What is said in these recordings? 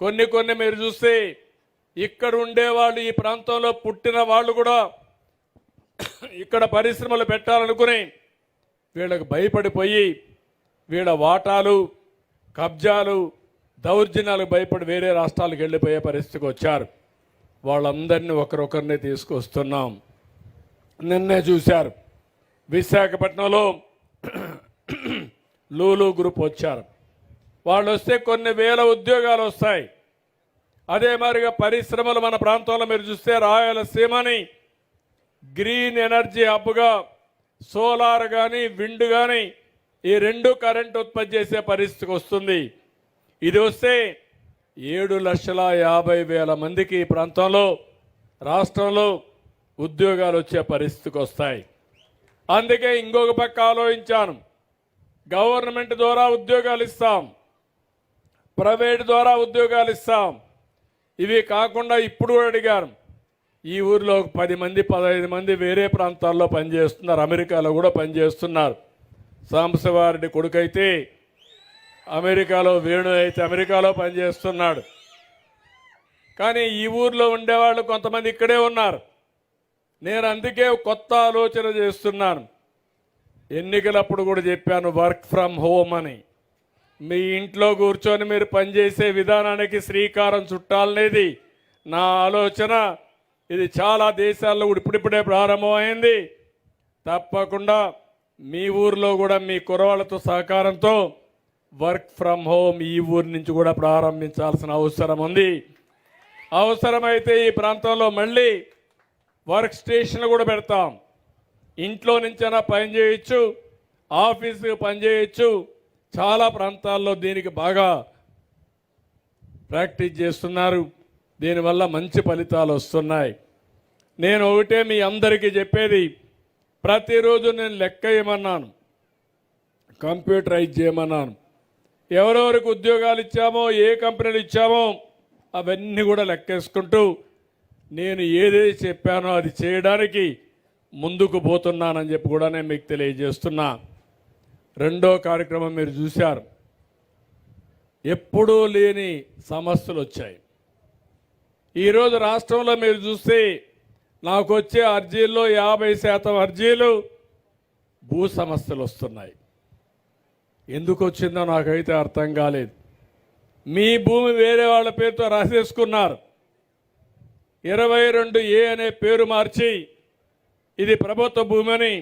కొన్ని మీరు చూస్తే ఇక్కడ ఉండేవాళ్ళు, ఈ ప్రాంతంలో పుట్టిన వాళ్ళు కూడా ఇక్కడ పరిశ్రమలు పెట్టాలనుకుని వీళ్ళకు భయపడిపోయి వీళ్ళ వాటాలు, కబ్జాలు, దౌర్జన్యాలకు భయపడి వేరే రాష్ట్రాలకు వెళ్ళిపోయే పరిస్థితికి వచ్చారు. వాళ్ళందరినీ ఒకరొకరిని తీసుకొస్తున్నాం. నిన్నే చూశారు, విశాఖపట్నంలో లూలు గ్రూప్ వచ్చారు. వాళ్ళు వస్తే కొన్ని వేల ఉద్యోగాలు వస్తాయి. అదే మాదిరిగా పరిశ్రమలు మన ప్రాంతంలో మీరు చూస్తే రాయలసీమని గ్రీన్ ఎనర్జీ హబ్గా సోలార్ కానీ విండ్ కానీ ఈ రెండు కరెంట్ ఉత్పత్తి చేసే పరిస్థితికి వస్తుంది. ఇది వస్తే 7,50,000 మందికి ఈ ప్రాంతంలో రాష్ట్రంలో ఉద్యోగాలు వచ్చే పరిస్థితికి వస్తాయి. అందుకే ఇంకొక పక్క ఆలోచించాను, గవర్నమెంట్ ద్వారా ఉద్యోగాలు ఇస్తాం, ప్రైవేట్ ద్వారా ఉద్యోగాలు ఇస్తాం. ఇవి కాకుండా ఇప్పుడు అడిగారు, ఈ ఊరిలో 10 మంది 15 మంది వేరే ప్రాంతాల్లో పనిచేస్తున్నారు, అమెరికాలో కూడా పనిచేస్తున్నారు. సాంబశివారెడ్డి కొడుకైతే అమెరికాలో, వేణు అయితే అమెరికాలో పనిచేస్తున్నాడు. కానీ ఈ ఊర్లో ఉండేవాళ్ళు కొంతమంది ఇక్కడే ఉన్నారు. నేను అందుకే కొత్త ఆలోచన చేస్తున్నాను. ఎన్నికలప్పుడు కూడా చెప్పాను, వర్క్ ఫ్రమ్ హోమ్ అని. మీ ఇంట్లో కూర్చొని మీరు పనిచేసే విధానానికి శ్రీకారం చుట్టాలనేది నా ఆలోచన. ఇది చాలా దేశాల్లో ఇప్పుడిప్పుడే ప్రారంభమైంది. తప్పకుండా మీ ఊర్లో కూడా మీ కుర్రవాళ్ళతో సహకారంతో వర్క్ ఫ్రమ్ హోమ్ ఈ ఊరి నుంచి కూడా ప్రారంభించాల్సిన అవసరం ఉంది. అవసరమైతే ఈ ప్రాంతంలో మళ్ళీ వర్క్ స్టేషన్లు కూడా పెడతాం. ఇంట్లో నుంచైనా పని చేయొచ్చు, ఆఫీస్కి పని చేయొచ్చు. చాలా ప్రాంతాల్లో దీనికి బాగా ప్రాక్టీస్ చేస్తున్నారు. దీనివల్ల మంచి ఫలితాలు వస్తున్నాయి. నేను ఒకటే మీ అందరికీ చెప్పేది, ప్రతిరోజు నేను లెక్క ఇవ్వమన్నాను, కంప్యూటరైజ్ చేయమన్నాను. ఎవరెవరికి ఉద్యోగాలు ఇచ్చామో, ఏ కంపెనీలు ఇచ్చామో అవన్నీ కూడా లెక్కేసుకుంటూ నేను ఏదైతే చెప్పానో అది చేయడానికి ముందుకు పోతున్నానని చెప్పి కూడా నేను మీకు తెలియజేస్తున్నా. రెండో కార్యక్రమం మీరు చూశారు, ఎప్పుడూ లేని సమస్యలు వచ్చాయి. ఈరోజు రాష్ట్రంలో మీరు చూస్తే నాకు వచ్చే అర్జీల్లో 50% అర్జీలు భూ సమస్యలు వస్తున్నాయి. ఎందుకు వచ్చిందో నాకైతే అర్థం కాలేదు. మీ భూమి వేరే వాళ్ళ పేరుతో రాసేసుకున్నారు. 22A అనే పేరు మార్చి ఇది ప్రభుత్వ భూమి అని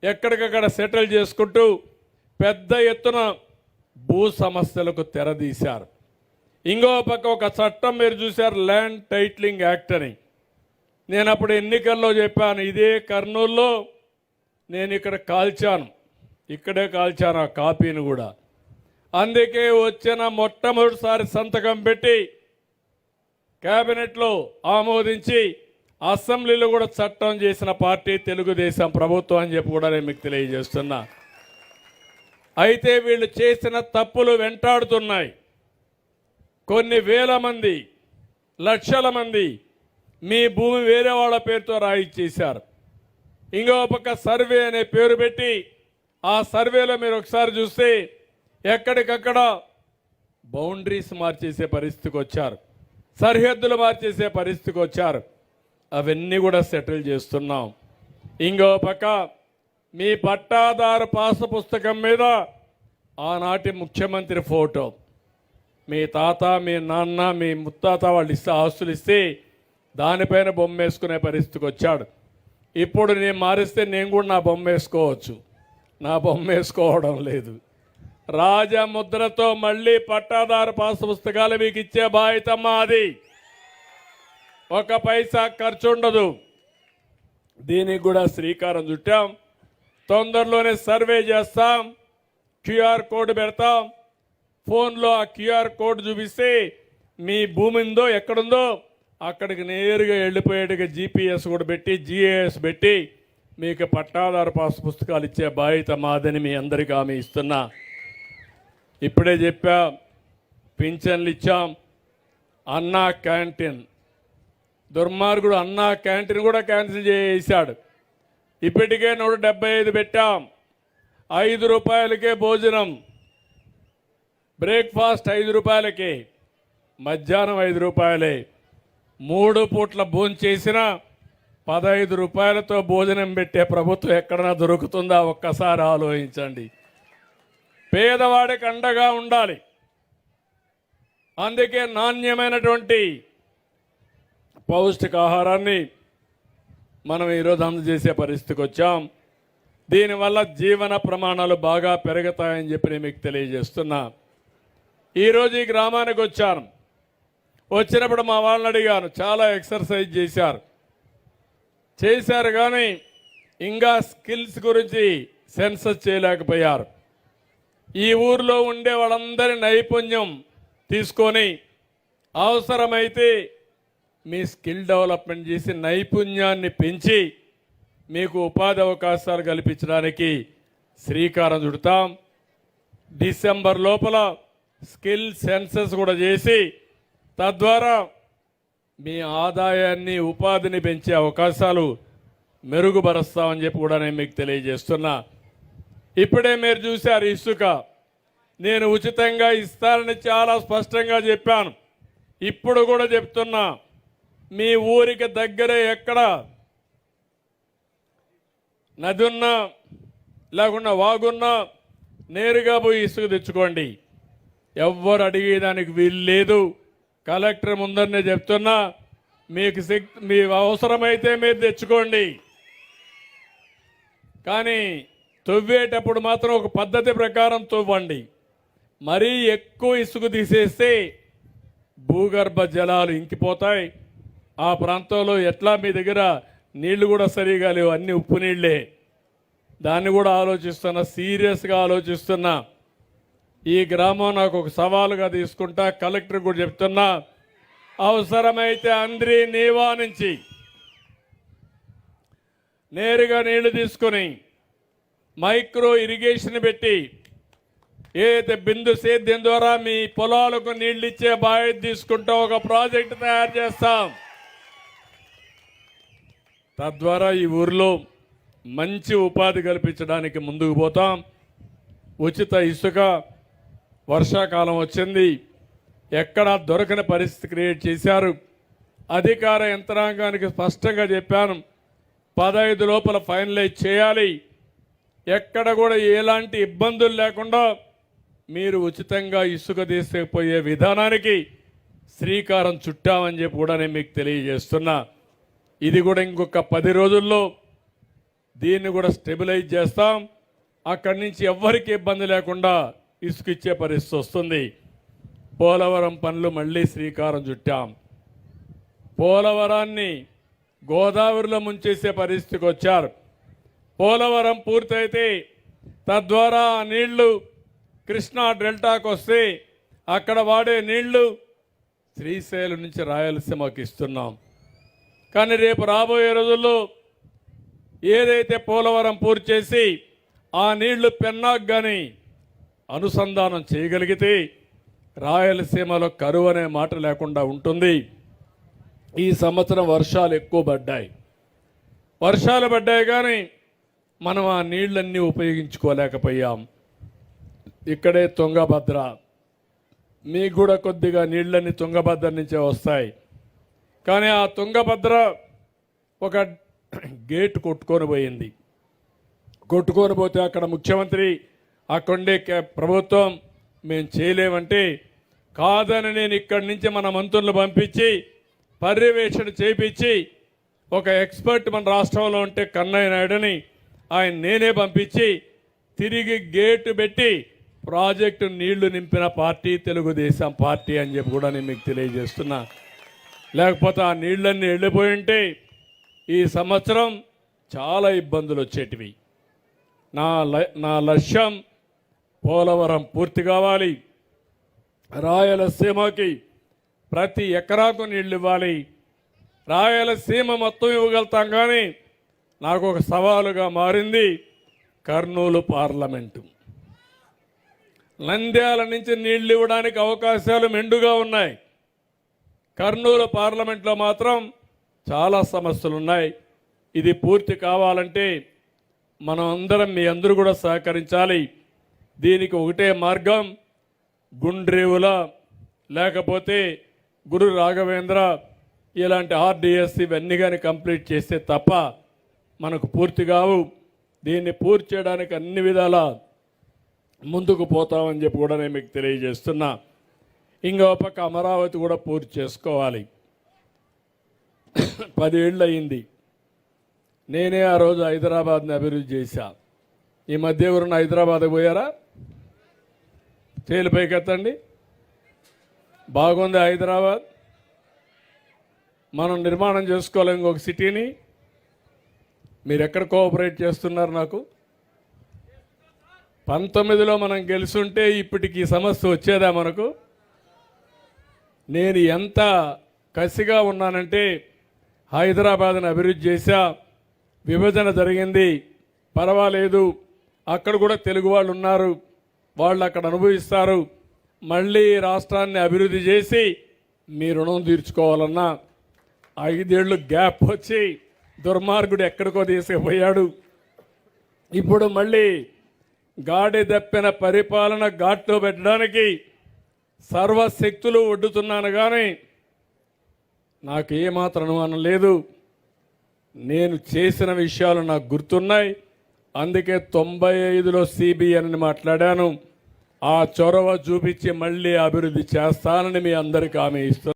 ఎక్కడికక్కడ సెటిల్ చేసుకుంటూ పెద్ద ఎత్తున భూ సమస్యలకు తెరదీశారు. ఇంకో పక్క ఒక చట్టం మీరు చూశారు, ల్యాండ్ టైటిలింగ్ యాక్ట్ అని. నేను అప్పుడు ఎన్నికల్లో చెప్పాను, ఇదే కర్నూలులో నేను ఇక్కడ కాల్చాను, ఇక్కడే కాల్చాను ఆ కాపీని కూడా. అందుకే వచ్చిన మొట్టమొదటిసారి సంతకం పెట్టి కేబినెట్లో ఆమోదించి అసెంబ్లీలో కూడా చట్టం చేసిన పార్టీ తెలుగుదేశం ప్రభుత్వం అని చెప్పి కూడా నేను మీకు తెలియజేస్తున్నా. అయితే వీళ్ళు చేసిన తప్పులు వెంటాడుతున్నాయి. కొన్ని వేల మంది, లక్షల మంది మీ భూమి వేరే వాళ్ళ పేరుతో రాయిచ్చేశారు. ఇంకో పక్క సర్వే అనే పేరు పెట్టి ఆ సర్వేలో మీరు ఒకసారి చూస్తే ఎక్కడికక్కడ బౌండరీస్ మార్చేసే పరిస్థితికి వచ్చారు, సరిహద్దులు మార్చేసే పరిస్థితికి వచ్చారు. అవన్నీ కూడా సెటిల్ చేస్తున్నాం. ఇంకో పక్క మీ పట్టాదారు పాసు పుస్తకం మీద ఆనాటి ముఖ్యమంత్రి ఫోటో, మీ తాత, మీ నాన్న, మీ ముత్తాత వాళ్ళు ఇస్తే ఆస్తులు ఇస్తే దానిపైన బొమ్మ వేసుకునే పరిస్థితికి వచ్చాడు. ఇప్పుడు నేను మారిస్తే నేను కూడా నా బొమ్మ వేసుకోవచ్చు. నా బొమ్మ వేసుకోవడం లేదు. రాజముద్రతో మళ్ళీ పట్టాదారు పాసు పుస్తకాలు మీకు ఇచ్చే బాధ్యత మాది. 1 పైసా ఖర్చు ఉండదు. దీనికి కూడా శ్రీకారం చుట్టాం. తొందరలోనే సర్వే చేస్తాం, క్యూఆర్ కోడ్ పెడతాం. ఫోన్లో ఆ క్యూఆర్ కోడ్ చూపిస్తే మీ భూమి ఉందో ఎక్కడుందో అక్కడికి నేరుగా వెళ్ళిపోయేట్టుగా జీపీఎస్ కూడా పెట్టి, జీఏఎస్ పెట్టి మీకు పట్టాదారు పాసు పుస్తకాలు ఇచ్చే బాధ్యత మాదని మీ అందరికీ హామీ ఇస్తున్నా. ఇప్పుడే చెప్పా, పింఛన్లు ఇచ్చాం. అన్నా క్యాంటీన్, దుర్మార్గుడు అన్నా క్యాంటీన్ కూడా క్యాన్సిల్ చేశాడు. ఇప్పటికే 175 పెట్టాం. 5 రూపాయలకే భోజనం, బ్రేక్ఫాస్ట్ 5 రూపాయలకే. మధ్యాహ్నం 5 రూపాయలే. 3 పూట్ల భోజనం చేసిన 15 రూపాయలతో భోజనం పెట్టే ప్రభుత్వం ఎక్కడైనా దొరుకుతుందా? ఒక్కసారి ఆలోచించండి. పేదవాడికి అండగా ఉండాలి. అందుకే నాణ్యమైనటువంటి పౌష్టికాహారాన్ని మనం ఈరోజు అందజేసే పరిస్థితికి వచ్చాం. దీనివల్ల జీవన ప్రమాణాలు బాగా పెరుగుతాయని చెప్పి నేను మీకు తెలియజేస్తున్నా. ఈరోజు ఈ గ్రామానికి వచ్చాను. వచ్చినప్పుడు మా వాళ్ళని అడిగాను, చాలా ఎక్సర్సైజ్ చేశారు కానీ ఇంకా స్కిల్స్ గురించి సెన్సస్ చేయలేకపోయారు. ఈ ఊర్లో ఉండే వాళ్ళందరి నైపుణ్యం తీసుకొని అవసరమైతే మీ స్కిల్ డెవలప్మెంట్ చేసి నైపుణ్యాన్ని పెంచి మీకు ఉపాధి అవకాశాలు కల్పించడానికి శ్రీకారం చుడతాం. డిసెంబర్ లోపల స్కిల్ సెన్సస్ కూడా చేసి తద్వారా మీ ఆదాయాన్ని ఉపాధిని పెంచే అవకాశాలు మెరుగుపరుస్తామని చెప్పి కూడా నేను మీకు తెలియజేస్తున్నా. ఇప్పుడే మీరు చూశారు ఇసుక. నేను ఉచితంగా ఇస్తానని చాలా స్పష్టంగా చెప్పాను. ఇప్పుడు కూడా చెప్తున్నా, మీ ఊరికి దగ్గరే ఎక్కడ నది ఉన్నా లేకుండా వాగున్నా నేరుగా పోయి ఇసుక తెచ్చుకోండి. ఎవ్వరు అడిగేదానికి వీలు లేదు. కలెక్టర్ ముందరనే చెప్తున్నా, మీకు మీ అవసరమైతే మీరు తెచ్చుకోండి. కానీ తవ్వేటప్పుడు మాత్రం ఒక పద్ధతి ప్రకారం తవ్వండి. మరీ ఎక్కువ ఇసుక తీసేస్తే భూగర్భ జలాలు ఇంకిపోతాయి. ఆ ప్రాంతంలో ఎట్లా మీ దగ్గర నీళ్లు కూడా సరిగా లేవు, అన్ని ఉప్పు నీళ్లే. దాన్ని కూడా ఆలోచిస్తున్నా, సీరియస్గా ఆలోచిస్తున్నా. ఈ గ్రామం నాకు ఒక సవాలుగా తీసుకుంటా. కలెక్టర్ కూడా చెప్తున్నా, అవసరమైతే అంద్రి నీవా నుంచి నేరుగా నీళ్లు తీసుకొని మైక్రో ఇరిగేషన్ పెట్టి ఏదైతే బిందు సేద్యం ద్వారా మీ పొలాలకు నీళ్లు ఇచ్చే బాధ్యత తీసుకుంటా ఒక ప్రాజెక్టు తయారు చేస్తాం. తద్వారా ఈ ఊరిలో మంచి ఉపాధి కల్పించడానికి ముందుకు పోతాం. ఉచిత ఇసుక వర్షాకాలం వచ్చింది, ఎక్కడా దొరకని పరిస్థితి క్రియేట్ చేశారు. అధికార యంత్రాంగానికి స్పష్టంగా చెప్పాను, 15 లోపల ఫైనలైజ్ చేయాలి. ఎక్కడ కూడా ఎలాంటి ఇబ్బందులు లేకుండా మీరు ఉచితంగా ఇసుక తీసుకుపోయే విధానానికి శ్రీకారం చుట్టామని చెప్పి కూడా నేను మీకు తెలియజేస్తున్నా. ఇది కూడా ఇంకొక 10 రోజుల్లో దీన్ని కూడా స్టెబిలైజ్ చేస్తాం. అక్కడి నుంచి ఎవ్వరికి ఇబ్బంది లేకుండా ఇసుక ఇచ్చే పరిస్థితి వస్తుంది. పోలవరం పనులు మళ్ళీ శ్రీకారం చుట్టాం. పోలవరాన్ని గోదావరిలో ముంచేసే పరిస్థితికి వచ్చారు. పోలవరం పూర్తయితే తద్వారా ఆ నీళ్లు కృష్ణా డెల్టాకు వస్తే అక్కడ వాడే నీళ్లు శ్రీశైలం నుంచి రాయలసీమకి ఇస్తున్నాం. కానీ రేపు రాబోయే రోజుల్లో ఏదైతే పోలవరం పూర్తి చేసి ఆ నీళ్లు పెన్నాకు కానీ అనుసంధానం చేయగలిగితే రాయలసీమలో కరువు అనే మాట లేకుండా ఉంటుంది. ఈ సంవత్సరం వర్షాలు ఎక్కువ పడ్డాయి. వర్షాలు పడ్డాయి కానీ మనం ఆ నీళ్ళన్నీ ఉపయోగించుకోలేకపోయాం. ఇక్కడే తుంగభద్ర, మీకు కూడా కొద్దిగా నీళ్ళన్నీ తుంగభద్ర నుంచే వస్తాయి. కానీ ఆ తుంగభద్ర ఒక గేట్ కొట్టుకొని పోయింది. కొట్టుకొని పోతే అక్కడ ముఖ్యమంత్రి, అక్కడే ప్రభుత్వం మేము చేయలేమంటే కాదని నేను ఇక్కడి నుంచి మన మంత్రులను పంపించి పర్యవేక్షణ చేయించి ఒక ఎక్స్పర్ట్ మన రాష్ట్రంలో ఉంటే కన్నయ్య నాయుడుని ఆయన నేనే పంపించి తిరిగి గేటు పెట్టి ప్రాజెక్టు నీళ్లు నింపిన పార్టీ తెలుగుదేశం పార్టీ అని చెప్పి కూడా నేను మీకు తెలియజేస్తున్నా. లేకపోతే ఆ నీళ్ళన్నీ వెళ్ళిపోయి ఉంటే ఈ సంవత్సరం చాలా ఇబ్బందులు వచ్చేటివి. నా లక్ష్యం పోలవరం పూర్తి కావాలి, రాయలసీమకి ప్రతి ఎకరాకు నీళ్ళు ఇవ్వాలి. రాయలసీమ మొత్తం ఇవ్వగలుగుతాం కానీ నాకు ఒక సవాలుగా మారింది కర్నూలు పార్లమెంటు. నంద్యాల నుంచి నీళ్లు ఇవ్వడానికి అవకాశాలు మెండుగా ఉన్నాయి. కర్నూలు పార్లమెంట్లో మాత్రం చాలా సమస్యలు ఉన్నాయి. ఇది పూర్తి కావాలంటే మనం అందరం, మీ అందరూ కూడా సహకరించాలి. దీనికి ఒకటే మార్గం, గుండ్రేవుల లేకపోతే గురు రాఘవేంద్ర ఇలాంటి ఆర్డిఎస్ ఇవన్నీ కానీ కంప్లీట్ చేస్తే తప్ప మనకు పూర్తి కావు. దీన్ని పూర్తి చేయడానికి అన్ని విధాల ముందుకు పోతామని చెప్పి కూడా నేను మీకు తెలియజేస్తున్నా. ఇంకో పక్క అమరావతి కూడా పూర్తి చేసుకోవాలి. 10 ఏళ్ళు అయింది. నేనే ఆ రోజు హైదరాబాద్ని అభివృద్ధి చేశా. ఈ మధ్య ఎవరున్న హైదరాబాద్ పోయారా? తేలిపైకెత్తండి. బాగుంది హైదరాబాద్. మనం నిర్మాణం చేసుకోలేం ఇంకొక సిటీని. మీరు ఎక్కడ కోఆపరేట్ చేస్తున్నారు? నాకు 19లో మనం గెలుచుంటే ఇప్పటికి ఈ సమస్య వచ్చేదా మనకు? నేను ఎంత కసిగా ఉన్నానంటే హైదరాబాద్ని అభివృద్ధి చేశా. విభజన జరిగింది, పర్వాలేదు, అక్కడ కూడా తెలుగు వాళ్ళు ఉన్నారు, వాళ్ళు అక్కడ అనుభవిస్తారు. మళ్ళీ రాష్ట్రాన్ని అభివృద్ధి చేసి మీ రుణం తీర్చుకోవాలన్నా 5 ఏళ్ళు గ్యాప్ వచ్చి దుర్మార్గుడు ఎక్కడికో తీసుకుపోయాడు. ఇప్పుడు మళ్ళీ గాడి దప్పిన పరిపాలన ఘాట్లో పెట్టడానికి సర్వశక్తులు ఒడ్డుతున్నాను. కానీ నాకు ఏమాత్రం అనుమానం లేదు. నేను చేసిన విషయాలు నాకు గుర్తున్నాయి. అందుకే 95లో సిబిఎన్ మాట్లాడాను. ఆ చొరవ చూపించి మళ్ళీ అభివృద్ధి చేస్తానని మీ అందరికీ హామీ ఇస్తున్నాను.